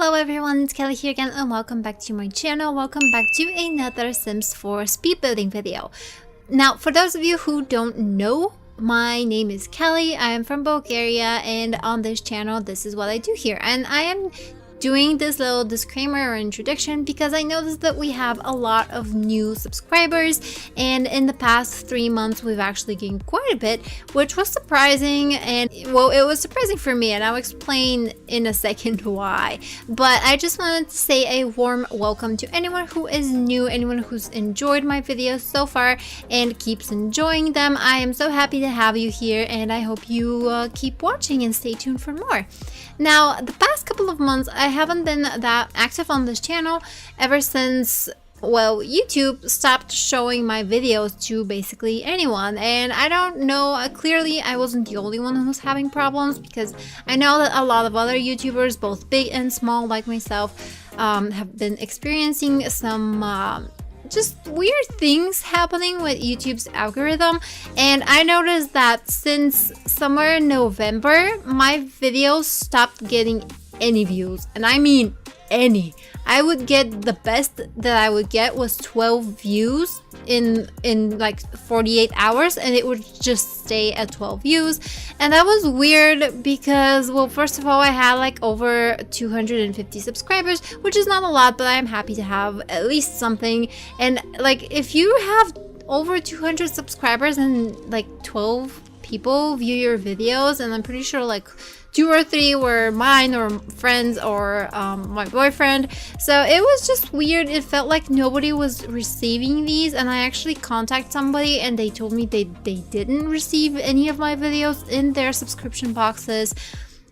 Hello everyone, it's Kelly here again and welcome back to my channel. Welcome back to another Sims 4 speed building video. Now, for those of you who don't know, my name is Kelly. I am from Bulgaria, and on this channel this is what I do here. And I am doing this little disclaimer or introduction because I noticed that we have a lot of new subscribers, and in the past 3 months we've actually gained quite a bit, which was surprising. And well, it was surprising for me, and I'll explain in a second why. But I just wanted to say a warm welcome to anyone who is new, anyone who's enjoyed my videos so far and keeps enjoying them. I am so happy to have you here, and I hope you keep watching and stay tuned for more. Now, the past couple of months I haven't been that active on this channel ever since, well, YouTube stopped showing my videos to basically anyone. And I don't know, clearly I wasn't the only one who was having problems, because I know that a lot of other YouTubers, both big and small like myself, have been experiencing some just weird things happening with YouTube's algorithm. And I noticed that since somewhere in November, my videos stopped getting any views, and I mean any. I would get, the best that I would get was 12 views in like 48 hours, and it would just stay at 12 views. And that was weird because, well, first of all, I had like over 250 subscribers, which is not a lot, but I'm happy to have at least something. And like, if you have over 200 subscribers and like 12 people view your videos, and I'm pretty sure like 2 or 3 were mine or friends or my boyfriend. So it was just weird. It felt like nobody was receiving these, and I actually contacted somebody and they told me they didn't receive any of my videos in their subscription boxes.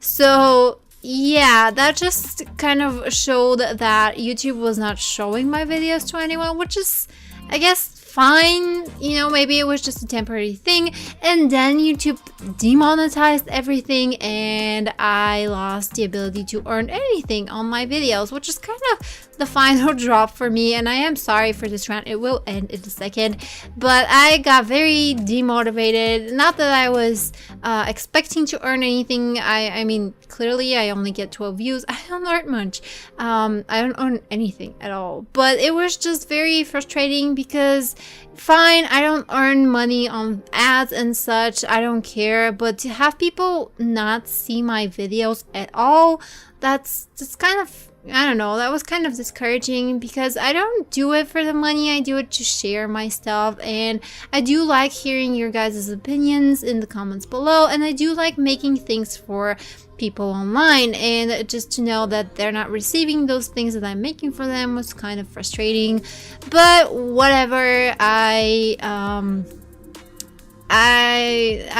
So yeah, that just kind of showed that YouTube was not showing my videos to anyone, which is, I guess, fine. You know, maybe it was just a temporary thing. And then YouTube demonetized everything, and I lost the ability to earn anything on my videos, which is kind of the final drop for me. And I am sorry for this rant, it will end in a second, but I got very demotivated. Not that I was expecting to earn anything. I mean, clearly I only get 12 views. I don't earn much. I don't earn anything at all, but it was just very frustrating because fine, I don't earn money on ads and such, I don't care, but to have people not see my videos at all, that's kind of, I don't know, that was kind of discouraging, because I don't do it for the money. I do it to share my stuff, and I do like hearing your guys' opinions in the comments below, and I do like making things for people online, and just to know that they're not receiving those things that I'm making for them was kind of frustrating. But whatever, I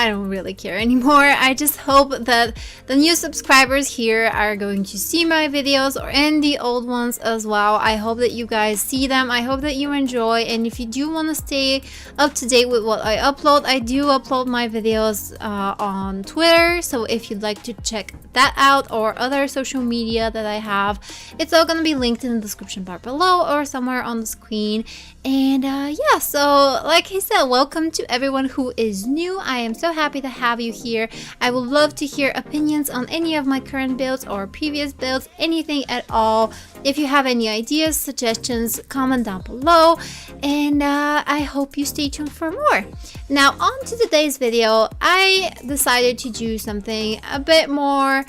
don't really care anymore. I just hope that the new subscribers here are going to see my videos, and the old ones as well. I hope that you guys see them. I hope that you enjoy, and if you do want to stay up to date with what I upload, I do upload my videos on Twitter, so if you'd like to check that out, or other social media that I have, it's all gonna be linked in the description bar below or somewhere on the screen. And yeah, so like I said, welcome to everyone who is new. I am so happy to have you here. I would love to hear opinions on any of my current builds or previous builds, anything at all. If you have any ideas, suggestions, comment down below, and I hope you stay tuned for more. Now, on to today's video. I decided to do something a bit more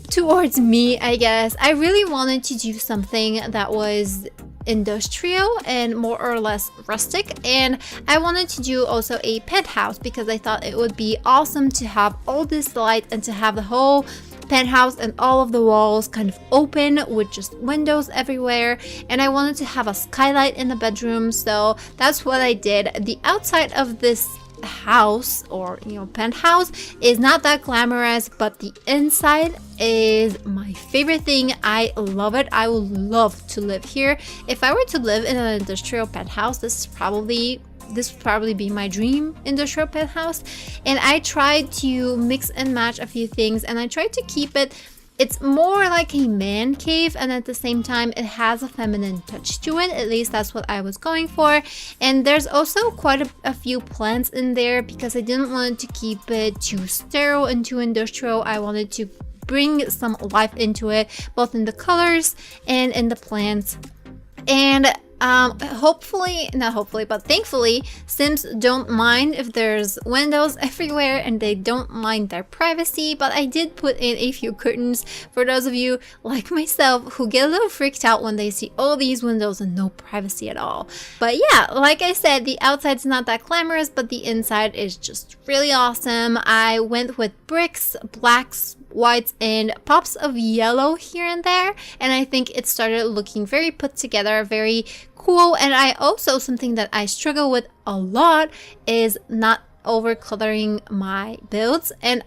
towards me, I guess. I really wanted to do something that was industrial and more or less rustic, and I wanted to do also a penthouse because I thought it would be awesome to have all this light and to have the whole penthouse and all of the walls kind of open with just windows everywhere. And I wanted to have a skylight in the bedroom, so that's what I did. The outside of this house, or you know, penthouse, is not that glamorous, but the inside is my favorite thing. I love it. I would love to live here. If I were to live in an industrial penthouse, this would probably be my dream industrial penthouse. And I tried to mix and match a few things, and I tried to keep it, it's more like a man cave, and at the same time it has a feminine touch to it. At least that's what I was going for. And there's also quite a few plants in there because I didn't want to keep it too sterile and too industrial. I wanted to bring some life into it, both in the colors and in the plants. And thankfully, Sims don't mind if there's windows everywhere and they don't mind their privacy. But I did put in a few curtains for those of you like myself who get a little freaked out when they see all these windows and no privacy at all. But yeah, like I said, the outside's not that glamorous, but the inside is just really awesome. I went with bricks, blacks, whites, and pops of yellow here and there, and I think it started looking very put together, very cool. And I also, something that I struggle with a lot is not over coloring my builds, and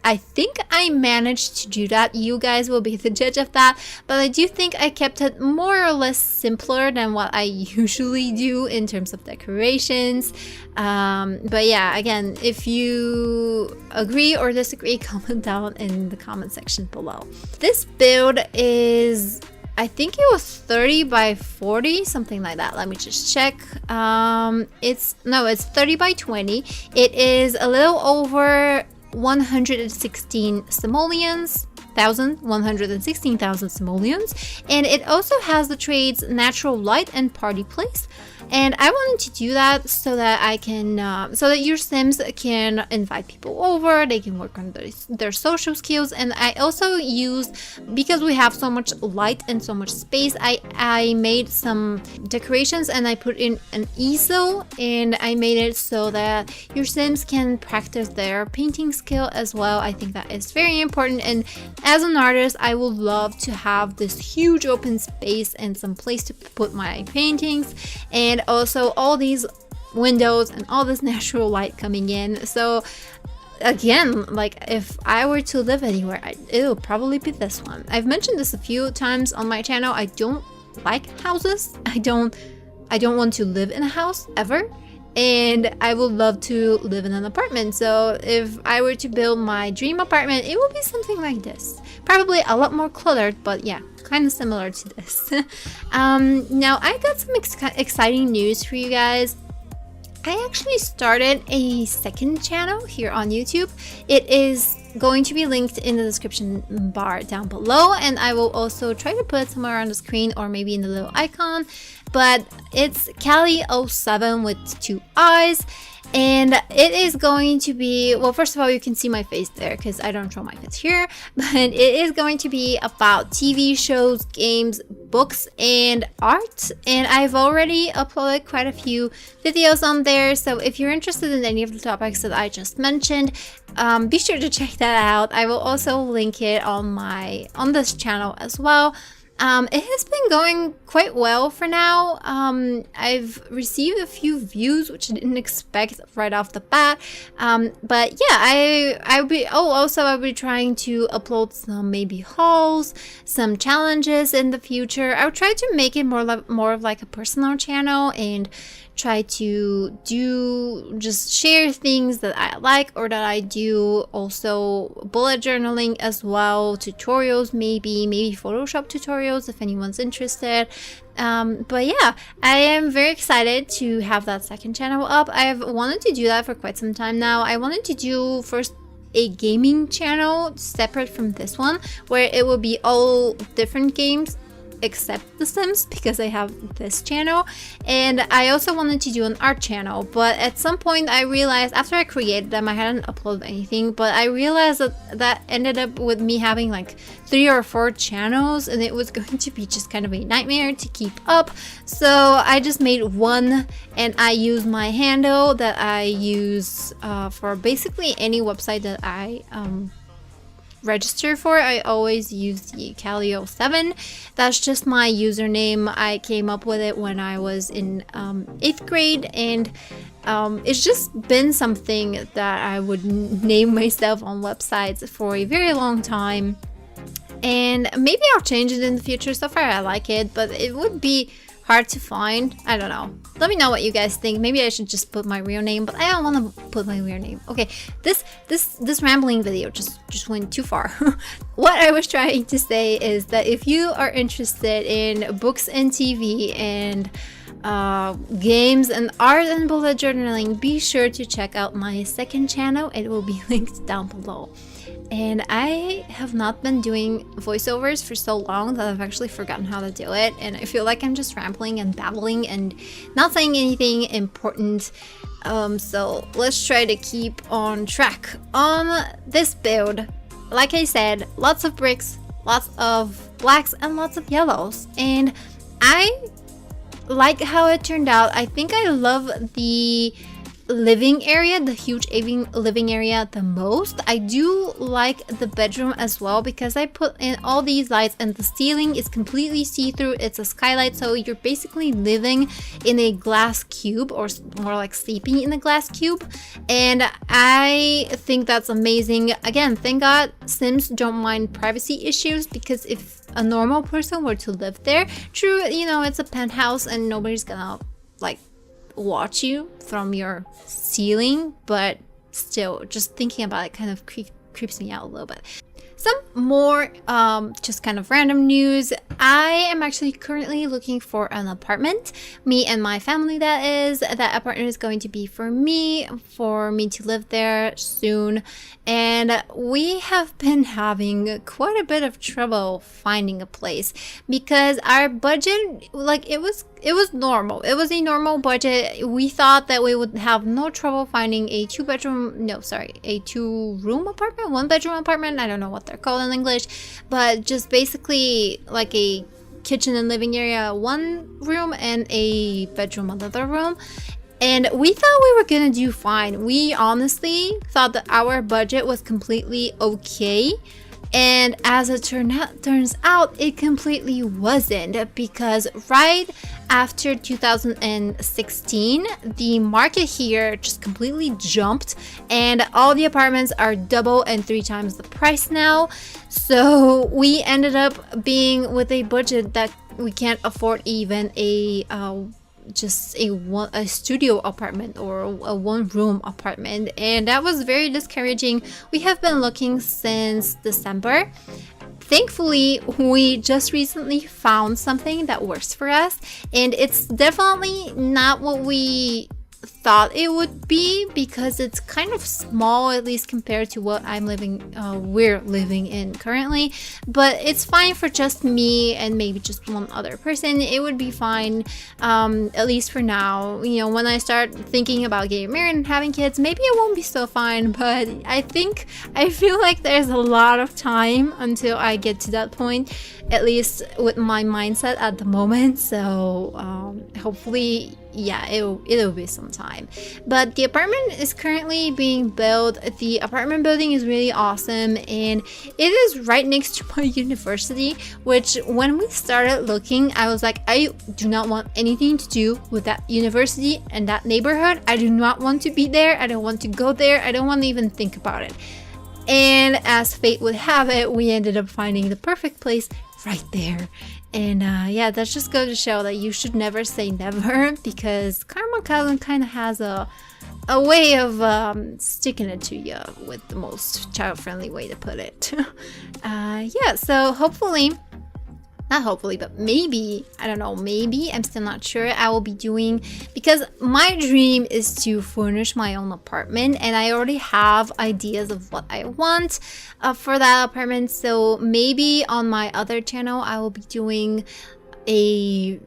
I think I managed to do that. You guys will be the judge of that, but I do think I kept it more or less simpler than what I usually do in terms of decorations. But yeah, again, if you agree or disagree, comment down in the comment section below. This build is, I think it was 30 by 40, something like that. Let me just check. It's 30 by 20. It is a little over 116,000 simoleons, and it also has the trades natural light and party place. And I wanted to do that so that I can so that your Sims can invite people over, they can work on their social skills. And I also used, because we have so much light and so much space, I made some decorations and I put in an easel, and I made it so that your Sims can practice their painting skill as well. I think that is very important, and as an artist I would love to have this huge open space and some place to put my paintings, and also all these windows and all this natural light coming in. So again, like, if I were to live anywhere, it'll probably be this one. I've mentioned this a few times on my channel. I don't like houses. I don't want to live in a house ever, and I would love to live in an apartment. So if I were to build my dream apartment, it would be something like this. Probably a lot more cluttered, but yeah, kind of similar to this. Now I got some exciting news for you guys. I actually started a second channel here on YouTube. It is going to be linked in the description bar down below, and I will also try to put it somewhere on the screen or maybe in the little icon. But it's kali07 with 2 eyes, and it is going to be, well, first of all, you can see my face there because I don't show my face here, but it is going to be about TV shows, games, books, and art. And I've already uploaded quite a few videos on there, so if you're interested in any of the topics that I just mentioned, be sure to check that out. I will also link it on this channel as well. It has been going quite well for now. I've received a few views, which I didn't expect right off the bat. But yeah, I'll be trying to upload some maybe hauls, some challenges in the future. I'll try to make it more of like a personal channel, and try to just share things that I like or that I do. Also bullet journaling as well, tutorials, maybe Photoshop tutorials if anyone's interested. But yeah, I am very excited to have that second channel up. I've wanted to do that for quite some time now. I wanted to do first a gaming channel separate from this one, where it will be all different games except The Sims, because I have this channel. And I also wanted to do an art channel, but at some point I realized, after I created them, I hadn't uploaded anything, but I realized that ended up with me having like 3 or 4 channels, and it was going to be just kind of a nightmare to keep up. So I just made one, and I use my handle that I use for basically any website that I register for. I always use the kali07. That's just my username. I came up with it when I was in 8th grade, and it's just been something that I would name myself on websites for a very long time, and maybe I'll change it in the future. So far I like it, but it would be hard to find. I don't know. Let me know what you guys think. Maybe I should just put my real name, but I don't want to put my real name. Okay, this rambling video just went too far. What I was trying to say is that if you are interested in books and TV and games and art and bullet journaling, be sure to check out my second channel. It will be linked down below. and I have not been doing voiceovers for so long that I've actually forgotten how to do it, and I feel like I'm just rambling and babbling and not saying anything important. So let's try to keep on track. On this build, like I said, lots of bricks, lots of blacks, and lots of yellows, and I like how it turned out. I think I love the living area, the huge living area the most. I do like the bedroom as well because I put in all these lights and the ceiling is completely see-through. It's a skylight, so you're basically living in a glass cube, or more like sleeping in a glass cube, and I think that's amazing. Again, thank God Sims don't mind privacy issues, because if a normal person were to live there, true, you know, it's a penthouse and nobody's gonna like watch you from your ceiling, but still, just thinking about it kind of creeps me out a little bit. Some more just kind of random news. I am actually currently looking for an apartment. Me and my family, that is. That apartment is going to be for me to live there soon. And we have been having quite a bit of trouble finding a place because our budget, like, it was normal. It was a normal budget. We thought that we would have no trouble finding a two-room apartment, one-bedroom apartment. I don't know what they're called in English, but just basically like a kitchen and living area, one room, and a bedroom, another room. And we thought we were gonna do fine. We honestly thought that our budget was completely okay. And as it turns out, it completely wasn't, because right after 2016, the market here just completely jumped and all the apartments are double and 3 times the price now. So we ended up being with a budget that we can't afford even a studio apartment or a one-room apartment, and that was very discouraging. We have been looking since December. Thankfully, we just recently found something that works for us, and it's definitely not what we thought it would be, because it's kind of small, at least compared to what we're living in currently, but it's fine for just me and maybe just one other person. It would be fine, at least for now. You know, when I start thinking about getting married and having kids, maybe it won't be so fine, but I feel like there's a lot of time until I get to that point, at least with my mindset at the moment. So hopefully, yeah, it'll be some time. But the apartment is currently being built. The apartment building is really awesome, and it is right next to my university, which when we started looking, I was like, I do not want anything to do with that university and that neighborhood. I do not want to be there. I don't want to go there. I don't want to even think about it. And as fate would have it, we ended up finding the perfect place right there. And yeah, that just goes to show that you should never say never, because Karma Cousin kind of has a way of sticking it to you with the most child-friendly way to put it. Yeah, so not hopefully, but maybe, I don't know, maybe, I'm still not sure, I will be doing, because my dream is to furnish my own apartment, and I already have ideas of what I want for that apartment. So maybe on my other channel, I will be doing a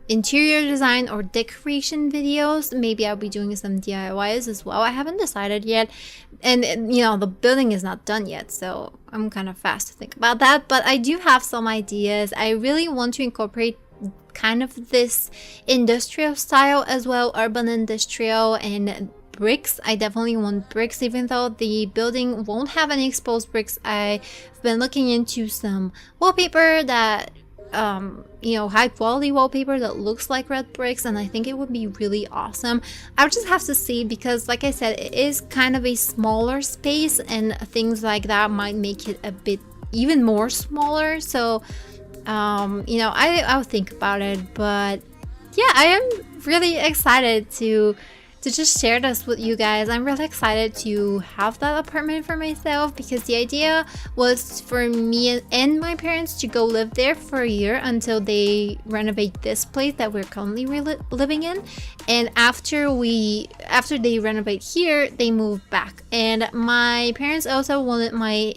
interior design or decoration videos. Maybe I'll be doing some DIYs as well. I haven't decided yet, and you know, the building is not done yet, so I'm kind of fast to think about that, but I do have some ideas. I really want to incorporate kind of this industrial style as well, urban industrial, and bricks. I definitely want bricks, even though the building won't have any exposed bricks. I've been looking into some wallpaper that you know, high quality wallpaper that looks like red bricks, and I think it would be really awesome. I would just have to see, because like I said, it is kind of a smaller space, and things like that might make it a bit even more smaller. So you know, I'll think about it. But yeah, I am really excited to to just share this with you guys. I'm really excited to have that apartment for myself because the idea was for me and my parents to go live there for a year until they renovate this place that we're currently living in. And after they renovate here, they move back. And my parents also wanted my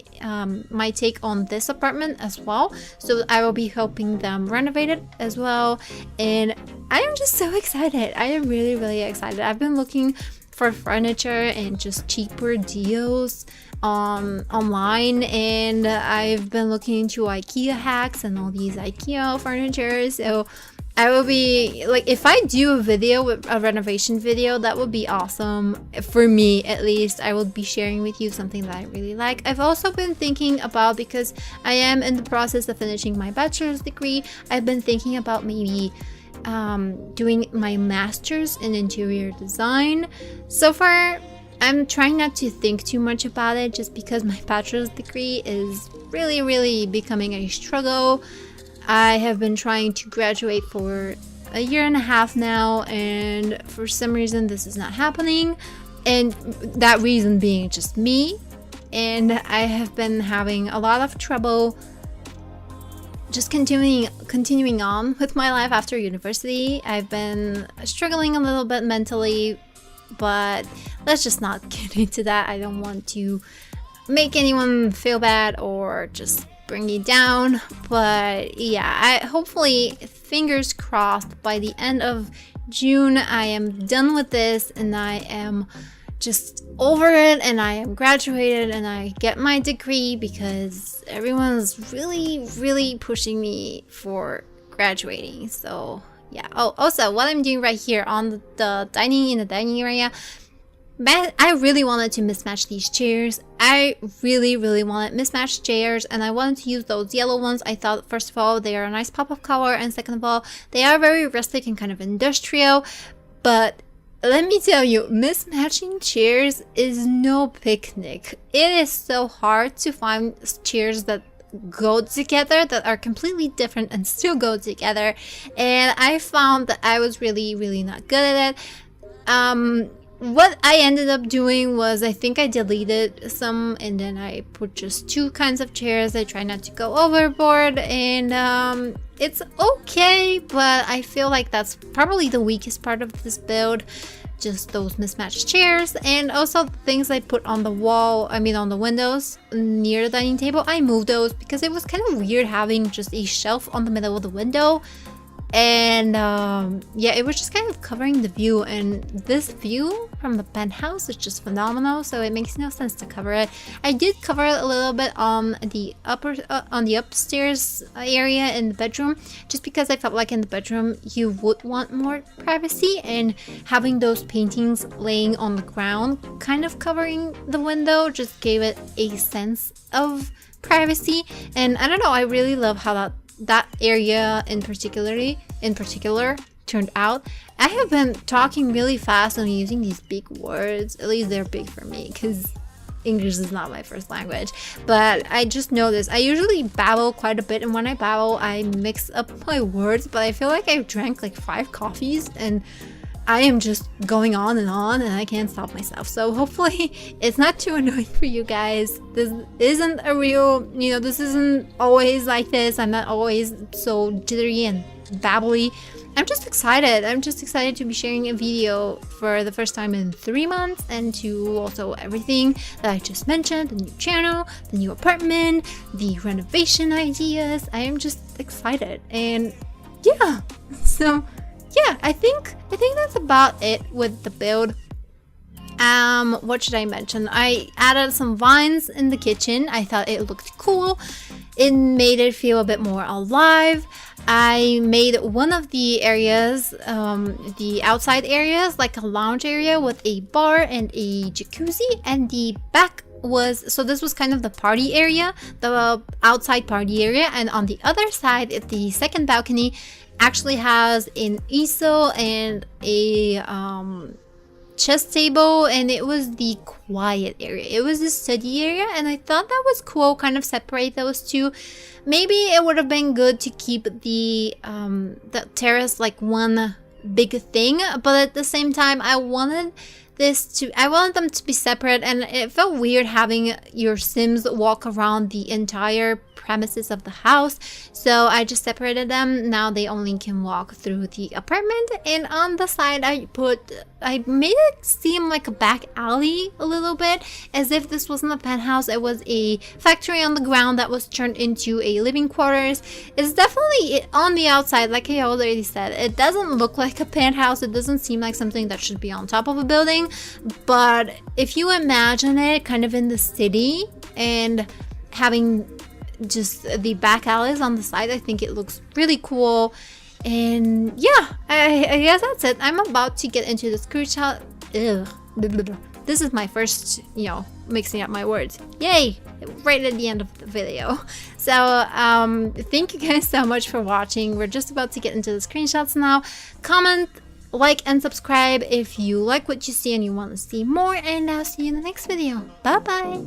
my take on this apartment as well, so I will be helping them renovate it as well. And I am just so excited. I am really excited. I've been looking for furniture and just cheaper deals online, and I've been looking into IKEA hacks and all these IKEA furniture. So I will be like, if I do a video with a renovation video, that would be awesome for me. At least I will be sharing with you something that I really like. I've also been thinking about, because I am in the process of finishing my bachelor's degree, I've been thinking about maybe doing my master's in interior design. So far I'm trying not to think too much about it, just because my bachelor's degree is really becoming a struggle. I have been trying to graduate for a year and a half now, and for some reason this is not happening, and that reason being just me. And I have been having a lot of trouble just continuing on with my life after university. I've been struggling a little bit mentally, but let's just not get into that. I don't want to make anyone feel bad or just bring you down. But yeah, hopefully, fingers crossed, by the end of June I am done with this and I am just over it, and I am graduated and I get my degree, because everyone's really pushing me for graduating. So yeah. Oh, also what I'm doing right here on the dining area, I really wanted to mismatch these chairs. I really wanted mismatched chairs, and I wanted to use those yellow ones. I thought, first of all, they are a nice pop of color, and second of all, they are very rustic and kind of industrial. But let me tell you, mismatching chairs is no picnic. It is so hard to find chairs that go together, that are completely different and still go together. And I found that I was really not good at it. What I ended up doing was, I think I deleted some and then I put just two kinds of chairs. I try not to go overboard, and it's okay, but I feel like that's probably the weakest part of this build, just those mismatched chairs. And also the things I put on the wall, I mean on the windows near the dining table, I moved those because it was kind of weird having just a shelf on the middle of the window. And yeah, it was just kind of covering the view, and this view from the penthouse is just phenomenal, so it makes no sense to cover it. I did cover it a little bit on the upstairs area in the bedroom, just because I felt like in the bedroom you would want more privacy, and having those paintings laying on the ground kind of covering the window just gave it a sense of privacy. And I don't know, I really love how that area in particular turned out. I have been talking really fast and using these big words. At least they're big for me, because English is not my first language. But I just noticed I usually babble quite a bit, and when I babble I mix up my words, but I feel like I've drank like 5 coffees and I am just going on and I can't stop myself. So hopefully it's not too annoying for you guys. This isn't a real, this isn't always like this. I'm not always so jittery and babbly. I'm just excited. I'm just excited to be sharing a video for the first time in 3 months, and to also everything that I just mentioned, the new channel, the new apartment, the renovation ideas. I am just excited. And yeah, so yeah, I think that's about it with the build. What should I mention? I added some vines in the kitchen. I thought it looked cool. It made it feel a bit more alive. I made one of the areas, the outside areas, like a lounge area with a bar and a jacuzzi, and the back was, so this was kind of the party area, the outside party area, and on the other side, the second balcony actually has an easel and a chess table, and it was the quiet area. It was the study area, and I thought that was cool, kind of separate those two. Maybe it would have been good to keep the terrace like one big thing, but at the same time I wanted them to be separate, and it felt weird having your Sims walk around the entire premises of the house, so I just separated them. Now they only can walk through the apartment, and on the side I made it seem like a back alley a little bit, as if this wasn't a penthouse, it was a factory on the ground that was turned into a living quarters. It's definitely on the outside, like I already said, it doesn't look like a penthouse, it doesn't seem like something that should be on top of a building. But if you imagine it kind of in the city and having just the back alleys on the side, I think it looks really cool. And yeah, I guess that's it. I'm about to get into the screenshot. This is my first, mixing up my words. Yay! Right at the end of the video. So thank you guys so much for watching. We're just about to get into the screenshots now. Comment, like, and subscribe if you like what you see and you want to see more, and I'll see you in the next video. Bye bye.